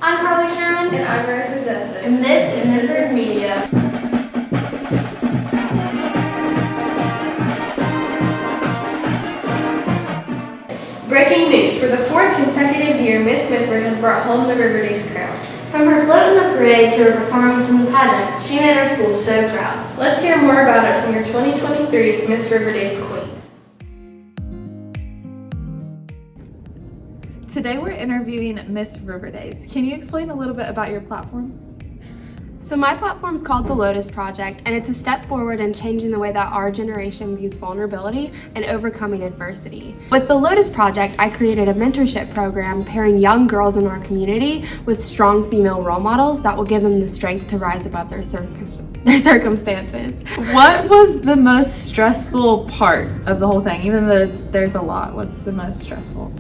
I'm Carly Sherman. And I'm Marissa Justice. And this is Minford Media. Breaking news. For the fourth consecutive year, Miss Minford has brought home the River Days crown. From her float in the parade to her performance in the pageant, she made our school so proud. Let's hear more about it from your 2023 Miss River Days Queen. Today we're interviewing Miss River Days. Can you explain a little bit about your platform? So my platform is called the Lotus Project, and it's a step forward in changing the way that our generation views vulnerability and overcoming adversity. With the Lotus Project, I created a mentorship program pairing young girls in our community with strong female role models that will give them the strength to rise above their circumstances. What was the most stressful part of the whole thing? Even though there's a lot, what's the most stressful?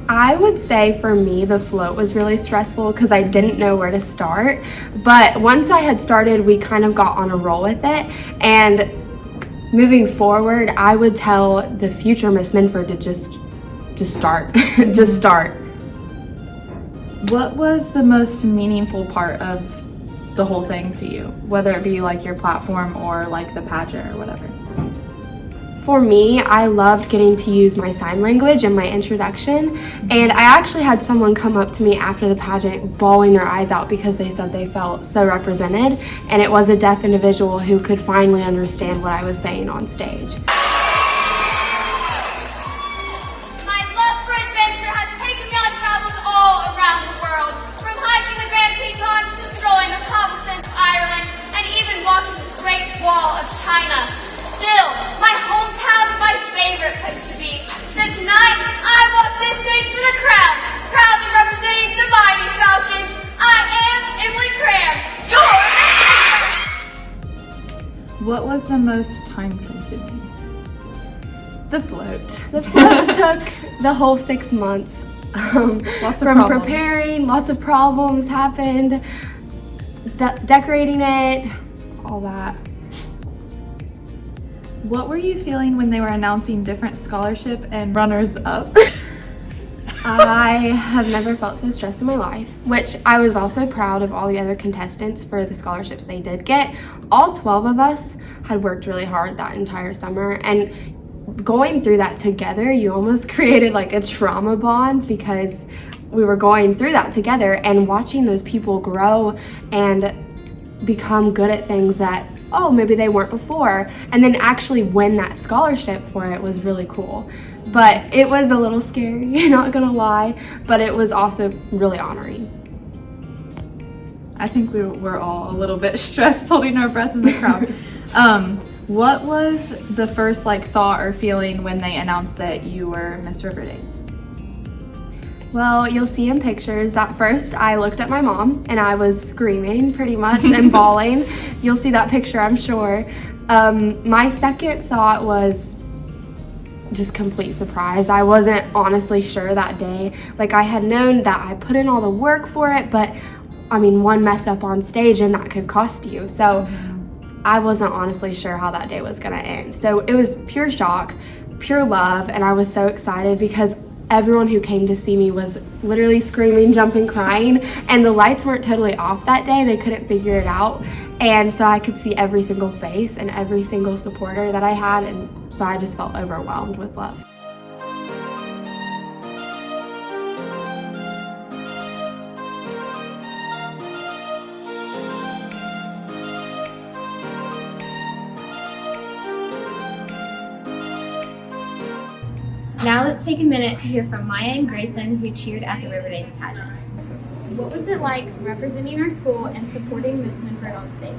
I would say for me, the float was really stressful because I didn't know where to start. But once I had started, we kind of got on a roll with it. And moving forward, I would tell the future Miss Minford to just start, just start. What was the most meaningful part of the whole thing to you? Whether it be like your platform or like the pageant or whatever. For me, I loved getting to use my sign language in my introduction, and I actually had someone come up to me after the pageant bawling their eyes out because they said they felt so represented, and it was a deaf individual who could finally understand what I was saying on stage. My love for adventure has taken me on travels all around the world, from hiking the Grand Tetons to strolling the cobblestones of Ireland, and even walking the Great Wall of China. Still, my hometown is my favorite place to be. So tonight, I walk this stage for the crowd, proudly representing the mighty Falcons. I am Emily Cram, your What was the most time consuming? The float. The float took the whole 6 months. Lots of From problems. preparing, lots of problems happened, decorating it, all that. What were you feeling when they were announcing different scholarship and runners-up? I have never felt so stressed in my life, which I was also proud of all the other contestants for the scholarships they did get. All 12 of us had worked really hard that entire summer, and going through that together, you almost created like a trauma bond because we were going through that together, and watching those people grow and become good at things that maybe they weren't before, and then actually win that scholarship for it was really cool. But it was a little scary, not gonna lie, but it was also really honoring. I think we were all a little bit stressed holding our breath in the crowd. What was the first thought or feeling when they announced that you were Miss River Days? Well, you'll see in pictures, at first I looked at my mom and I was screaming pretty much and bawling. You'll see that picture, I'm sure. My second thought was just complete surprise. I wasn't honestly sure that day. I had known that I put in all the work for it, but I mean, one mess up on stage and that could cost you. So I wasn't honestly sure how that day was gonna end. So it was pure shock, pure love, and I was so excited because everyone who came to see me was literally screaming, jumping, crying, and the lights weren't totally off that day. They couldn't figure it out, and so I could see every single face and every single supporter that I had, and so I just felt overwhelmed with love. Now let's take a minute to hear from Maya and Grayson, who cheered at the River Days pageant. What was it like representing our school and supporting Miss Minford on stage?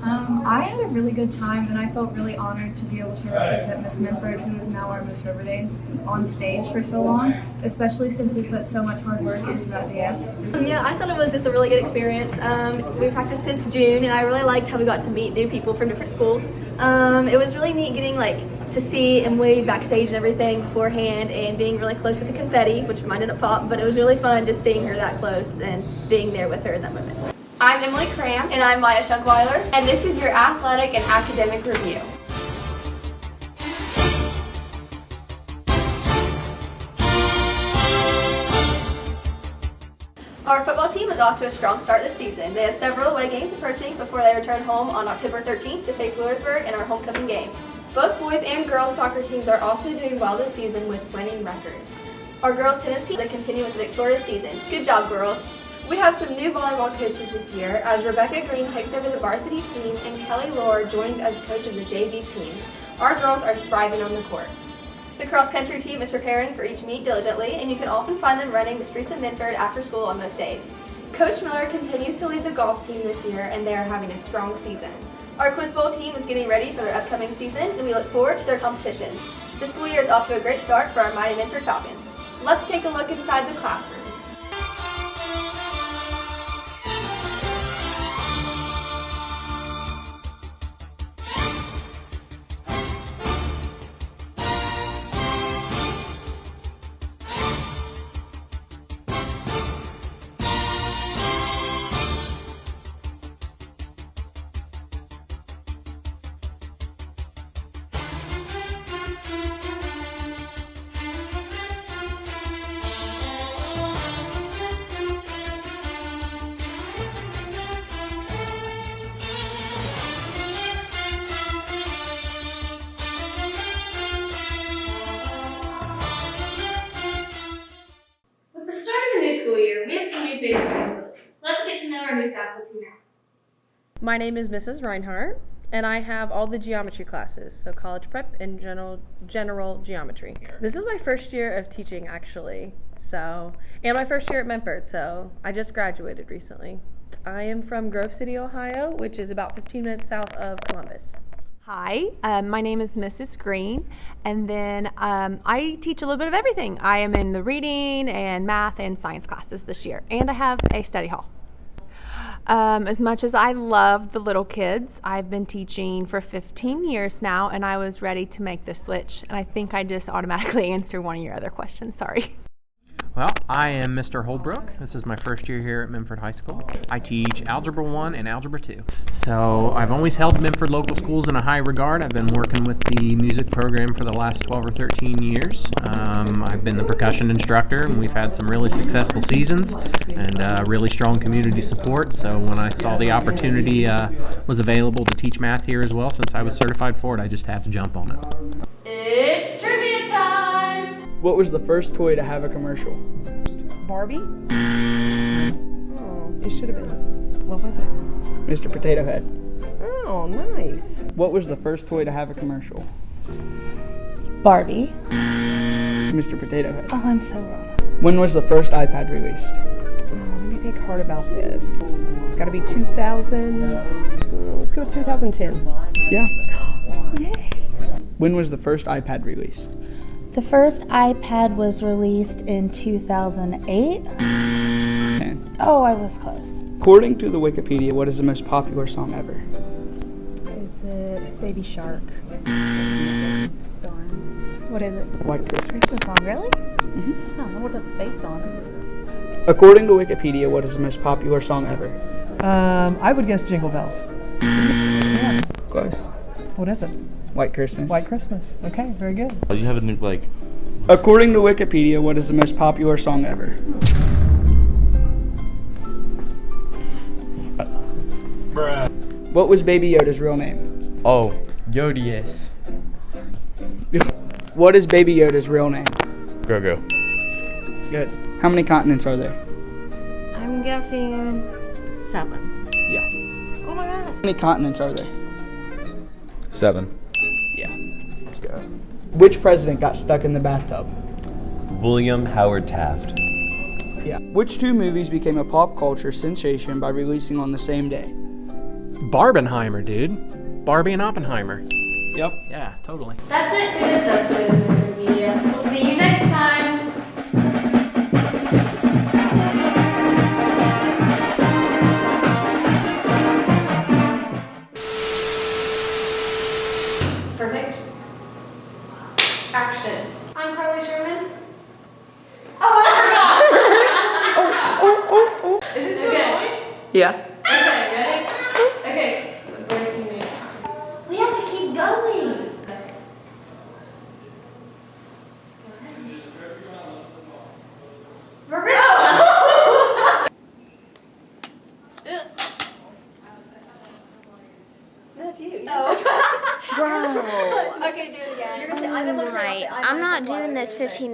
I had a really good time, and I felt really honored to be able to represent Miss Minford, who is now our Miss River Days, on stage for so long, especially since we put so much hard work into that dance. Yeah, I thought it was just a really good experience. We practiced since June, and I really liked how we got to meet new people from different schools. It was really neat getting to see Emily backstage and everything beforehand, and being really close with the confetti, which mine didn't pop, but it was really fun just seeing her that close and being there with her in that moment. I'm Emily Cram. And I'm Maya Schunkweiler. And this is your athletic and academic review. Our football team is off to a strong start this season. They have several away games approaching before they return home on October 13th to face Wheelersburg in our homecoming game. Both boys and girls soccer teams are also doing well this season with winning records. Our girls tennis team is continuing with a victorious season. Good job, girls. We have some new volleyball coaches this year as Rebecca Green takes over the varsity team and Kelly Lohr joins as coach of the JV team. Our girls are thriving on the court. The cross-country team is preparing for each meet diligently, and you can often find them running the streets of Minford after school on most days. Coach Miller continues to lead the golf team this year and they are having a strong season. Our quiz bowl team is getting ready for their upcoming season, and we look forward to their competitions. The school year is off to a great start for our mighty Minford Falcons. Let's take a look inside the classroom. With the start of the new school year, we have some new faces in the building. Let's get to know our new faculty now. My name is Mrs. Reinhardt, and I have all the geometry classes, so college prep and general geometry. This is my first year of teaching, actually, and my first year at Minford, so I just graduated recently. I am from Grove City, Ohio, which is about 15 minutes south of Columbus. Hi, my name is Mrs. Green, and then I teach a little bit of everything. I am in the reading and math and science classes this year, and I have a study hall. As much as I love the little kids, I've been teaching for 15 years now, and I was ready to make the switch, and I think I just automatically answered one of your other questions, sorry. Well, I am Mr. Holbrook. This is my first year here at Minford High School. I teach Algebra 1 and Algebra 2. So I've always held Minford local schools in a high regard. I've been working with the music program for the last 12 or 13 years. I've been the percussion instructor, and we've had some really successful seasons and really strong community support. So when I saw the opportunity was available to teach math here as well, since I was certified for it, I just had to jump on it. It's trivia time! What was the first toy to have a commercial? Barbie? Oh, it should have been. What was it? Mr. Potato Head. Oh, nice. What was the first toy to have a commercial? Barbie. Mr. Potato Head. Oh, I'm so wrong. When was the first iPad released? Oh, let me think hard about this. It's got to be 2000. Let's go with 2010. Yeah. Yay. When was the first iPad released? The first iPad was released in 2008. 10. Oh, I was close. According to the Wikipedia, what is the most popular song ever? Is it Baby Shark? Darn. What is it? White Christmas. Christmas song, really? Mm-hmm. I don't know what that's based on. According to Wikipedia, what is the most popular song ever? I would guess Jingle Bells. Yeah. Close. What is it? White Christmas. White Christmas. Okay, very good. You have a new, According to Wikipedia, what is the most popular song ever? Bruh. What was Baby Yoda's real name? Oh, Yodius. What is Baby Yoda's real name? Grogu. Good. How many continents are there? I'm guessing 7. Yeah. Oh my gosh. How many continents are there? 7. Yeah. Let's go. Which president got stuck in the bathtub? William Howard Taft. Yeah. Which two movies became a pop culture sensation by releasing on the same day? Barbenheimer, dude. Barbie and Oppenheimer. Yep. Yeah, totally. That's it for this episode of Minford Media. We'll see you next time! Perfect. Action. I'm Carly Sherman. Oh, I forgot! Is it still going? Yeah. Okay, ready? Okay, breaking news. We have to keep going. That's you. Bro. Okay, do it again. You're gonna say I'm in one. Right. I'm not doing this 15 times.